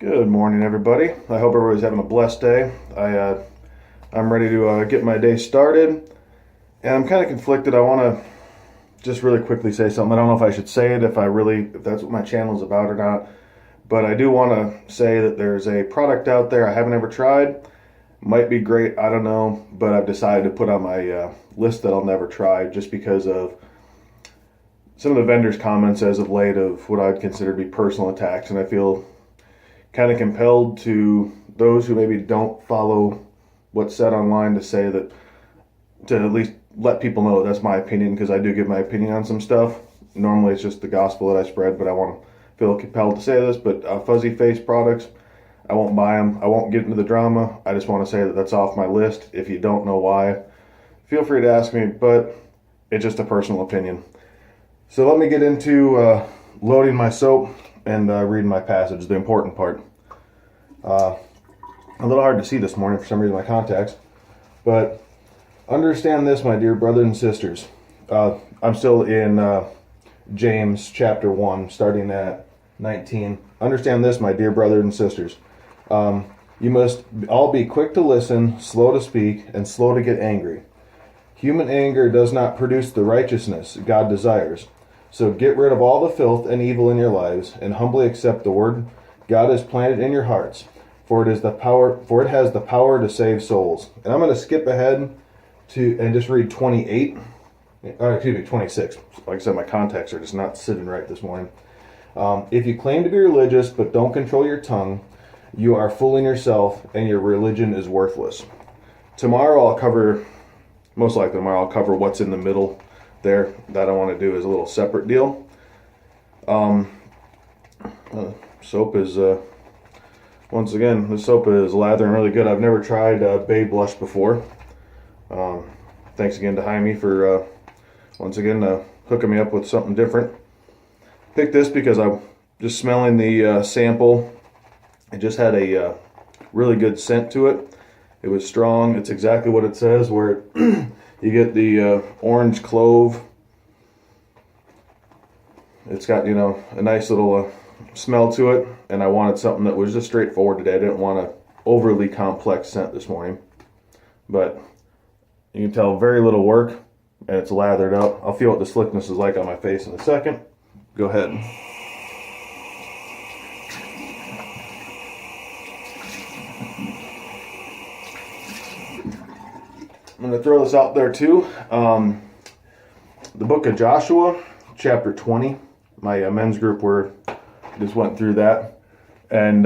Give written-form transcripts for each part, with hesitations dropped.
Good morning, everybody. I hope everybody's having a blessed day. I'm ready to get my day started, and I'm kind of conflicted. I want to just really quickly say something. I don't know if I should say it, if that's what my channel is about or not, but I do want to say that there's a product out there I haven't ever tried. Might be great, I don't know, but I've decided to put on my list that I'll never try just because of some of the vendors' comments as of late of what I'd consider to be personal attacks, and I feel kind of compelled to those who maybe don't follow what's said online to say that, to at least let people know that's my opinion, because I do give my opinion on some stuff. Normally it's just the gospel that I spread, but I want to feel compelled to say this. But fuzzy face products, I won't buy them. I won't get into the drama. I just want to say that that's off my list. If you don't know why, feel free to ask me, but it's just a personal opinion. So let me get into loading my soap and reading my passage, the important part. A little hard to see this morning for some reason, my contacts, but understand this, my dear brothers and sisters. I'm still in James chapter 1, starting at 19. Understand this, my dear brothers and sisters. You must all be quick to listen, slow to speak, and slow to get angry. Human anger does not produce the righteousness God desires. So get rid of all the filth and evil in your lives, and humbly accept the word God has planted in your hearts, for it has the power to save souls. And I'm going to skip ahead to and just read 26. Like I said, my contacts are just not sitting right this morning. If you claim to be religious but don't control your tongue, you are fooling yourself, and your religion is worthless. Most likely tomorrow I'll cover what's in the middle there. That I want to do is a little separate deal. Soap is once again, the soap is lathering really good. I've never tried Bay Blush before. Thanks again to Jaime for once again hooking me up with something different. Picked this because I'm just smelling the sample. It just had a really good scent to it. It was strong. It's exactly what it says, where you get the orange clove. It's got, a nice little smell to it, and I wanted something that was just straightforward today. I didn't want an overly complex scent this morning. But you can tell very little work, and it's lathered up. I'll feel what the slickness is like on my face in a second. Go ahead. I'm going to throw this out there too. The book of Joshua, chapter 20. My men's group just went through that. And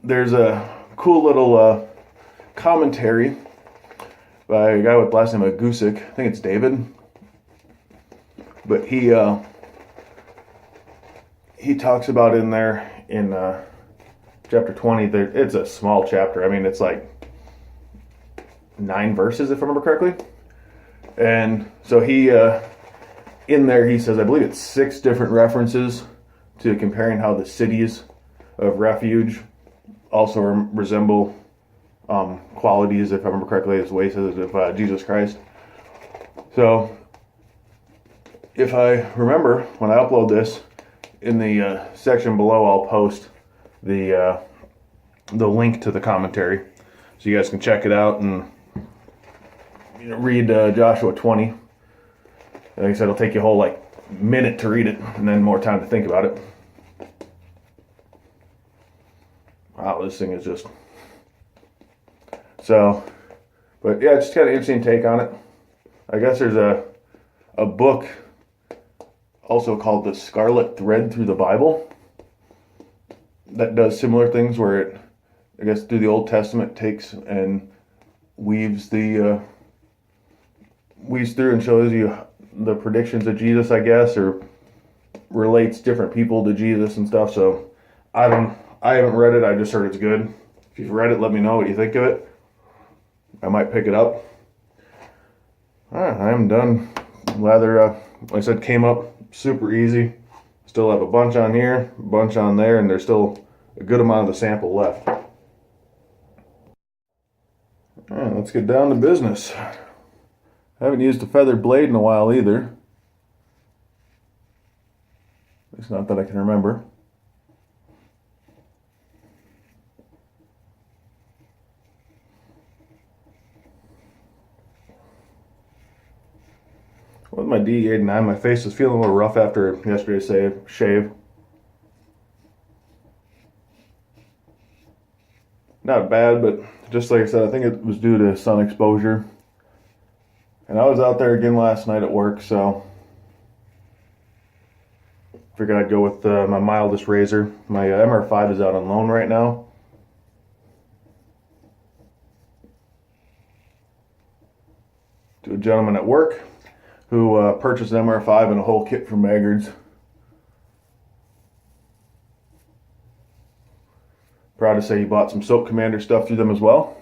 there's a cool little commentary by a guy with the last name of Gusick. I think it's David. But he talks about in there in chapter 20, it's a small chapter. I mean, it's like 9 verses, if I remember correctly. And so he, in there, he says, I believe it's 6 different references to comparing how the cities of refuge also resemble qualities, if I remember correctly, as ways of Jesus Christ. So, if I remember, when I upload this, in the section below, I'll post the link to the commentary, so you guys can check it out and read Joshua 20. Like I said, it'll take you a whole minute to read it, and then more time to think about it. Wow, this thing is just so. But yeah, it's kind of interesting take on it. I guess there's a book also called The Scarlet Thread Through the Bible that does similar things, where it, I guess, through the Old Testament takes and weaves through and shows you the predictions of Jesus, I guess, or relates different people to Jesus and stuff. So I haven't read it. I just heard it's good. If you've read it, let me know what you think of it. I might pick it up. All right, I am done. Lather, like I said, came up super easy. Still have a bunch on here, a bunch on there, and there's still a good amount of the sample left. All right, let's get down to business. I haven't used a feather blade in a while either. It's not that I can remember. With my D89, my face is feeling a little rough after yesterday's shave. Not bad, but just like I said, I think it was due to sun exposure. And I was out there again last night at work, so figured I'd go with my mildest razor. My MR5 is out on loan right now. To a gentleman at work who purchased an MR5 and a whole kit from Maggard's. Proud to say he bought some Soap Commander stuff through them as well.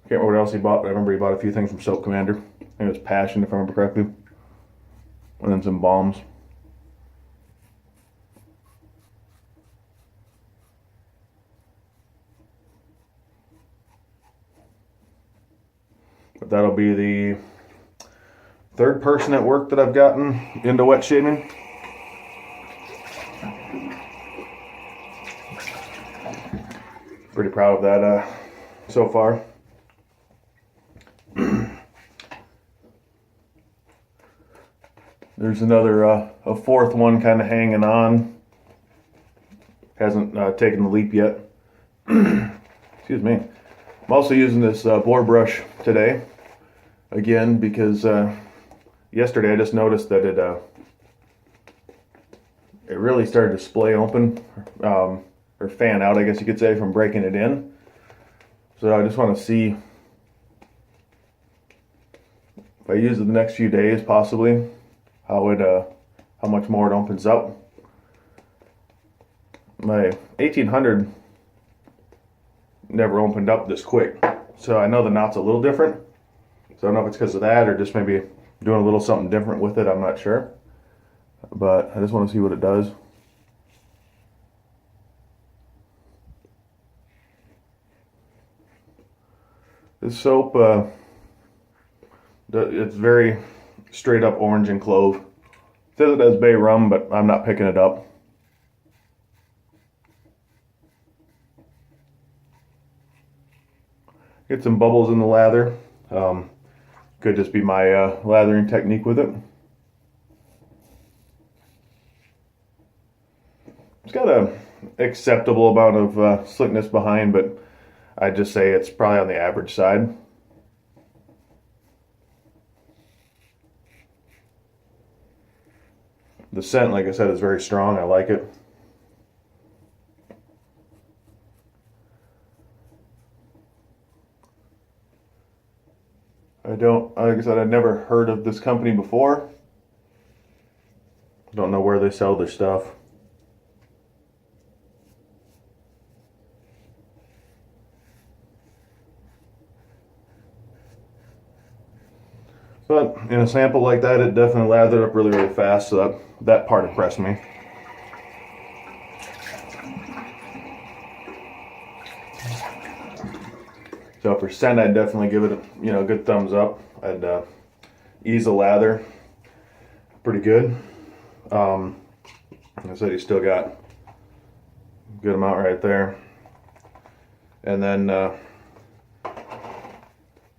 Can't remember what else he bought, but I remember he bought a few things from Soap Commander. I think it was Passion, if I remember correctly. And then some balms. But that'll be the third person at work that I've gotten into wet shaving. Pretty proud of that so far. There's another, a fourth one kind of hanging on. Hasn't taken the leap yet. Excuse me. I'm also using this boar brush today. Again, because yesterday I just noticed that it really started to splay open, or fan out, I guess you could say, from breaking it in. So I just want to see if I use it the next few days, possibly, how much more it opens up. My 1800 never opened up this quick, so I know the knot's a little different. So I don't know if it's because of that or just maybe doing a little something different with it. I'm not sure, but I just want to see what it does. This soap, it's very straight up orange and clove. It says it has bay rum, but I'm not picking it up. Get some bubbles in the lather. Could just be my lathering technique with it. It's got a acceptable amount of slickness behind, but I'd just say it's probably on the average side. The scent, like I said, is very strong. I like it. Like I said, I'd never heard of this company before. Don't know where they sell their stuff. But in a sample like that, it definitely lathered up really, really fast, so that part impressed me. So for scent, I'd definitely give it a good thumbs up. I'd ease the lather pretty good. Like I said, you still got a good amount right there. And then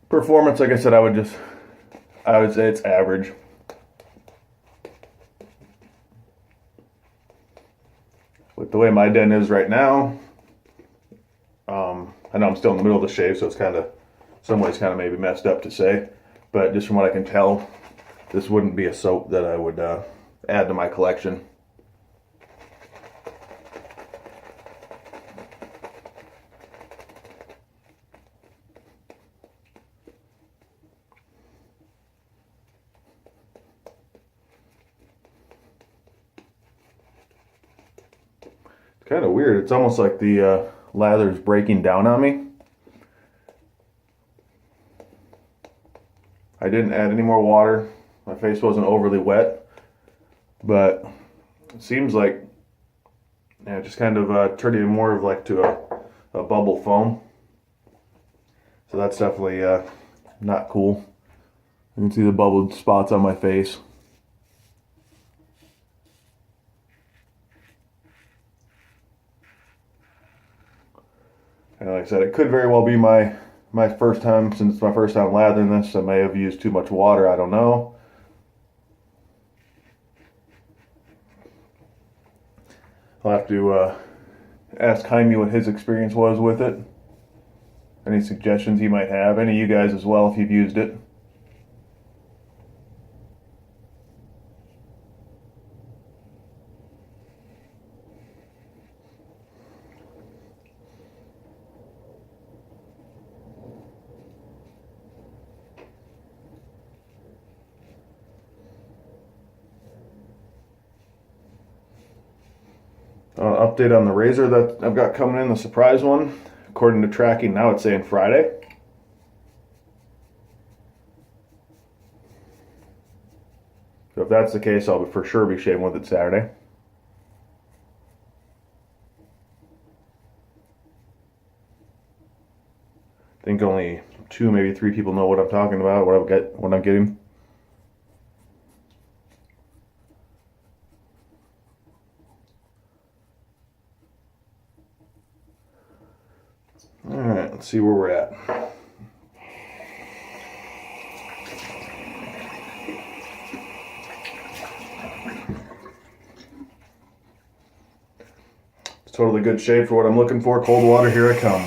performance, like I said, I would say it's average. With the way my den is right now, I know I'm still in the middle of the shave, so it's some ways maybe messed up to say, but just from what I can tell, this wouldn't be a soap that I would add to my collection. It's kind of weird. It's almost like the lather's breaking down on me. I didn't add any more water. My face wasn't overly wet, but it seems like it just kind of turned more of like to a bubble foam. So that's definitely not cool. You can see the bubbled spots on my face. And like I said, it could very well be my first time, since it's my first time lathering this. I may have used too much water, I don't know. I'll have to ask Jaime what his experience was with it. Any suggestions he might have. Any of you guys as well if you've used it. Update on the razor that I've got coming in, the surprise one. According to tracking now, it's saying Friday. So if that's the case, I'll for sure be shaving with it Saturday. I think only 2, maybe 3 people know what I'm talking about, what I'm getting. Alright, let's see where we're at. It's totally good shade for what I'm looking for. Cold water, here I come.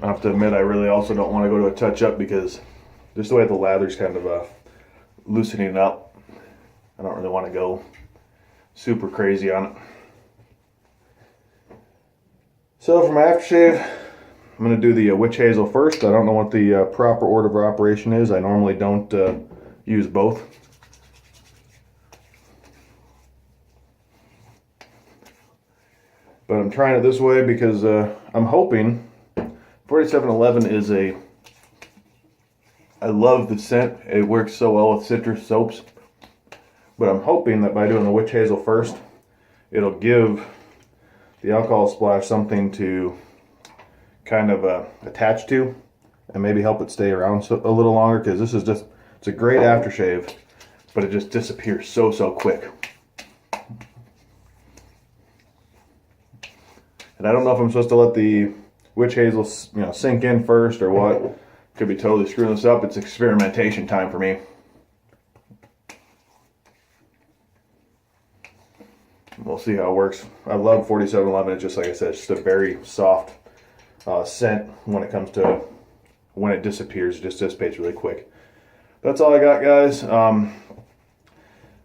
I have to admit, I really also don't want to go to a touch-up because just the way the lather's kind of loosening up, I don't really want to go super crazy on it. So for my aftershave, I'm going to do the witch hazel first. I don't know what the proper order of operation is. I normally don't use both. But I'm trying it this way because I'm hoping 4711 is I love the scent. It works so well with citrus soaps. But I'm hoping that by doing the witch hazel first, it'll give the alcohol splash something to kind of attach to and maybe help it stay around a little longer, because this is just, it's a great aftershave, but it just disappears so quick. And I don't know if I'm supposed to let the witch hazel, sink in first or what. Could be totally screwing this up. It's experimentation time for me. We'll see how it works. I love 4711. It's just, like I said, it's just a very soft scent when it comes to, when it disappears, it just dissipates really quick. That's all I got, guys.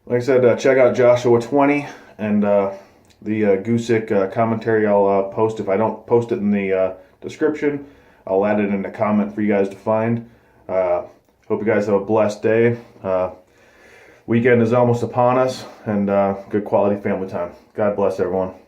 Like I said, check out Joshua 20 and the Gusick commentary I'll post. If I don't post it in the description, I'll add it in a comment for you guys to find. Hope you guys have a blessed day. Weekend is almost upon us, and good quality family time. God bless everyone.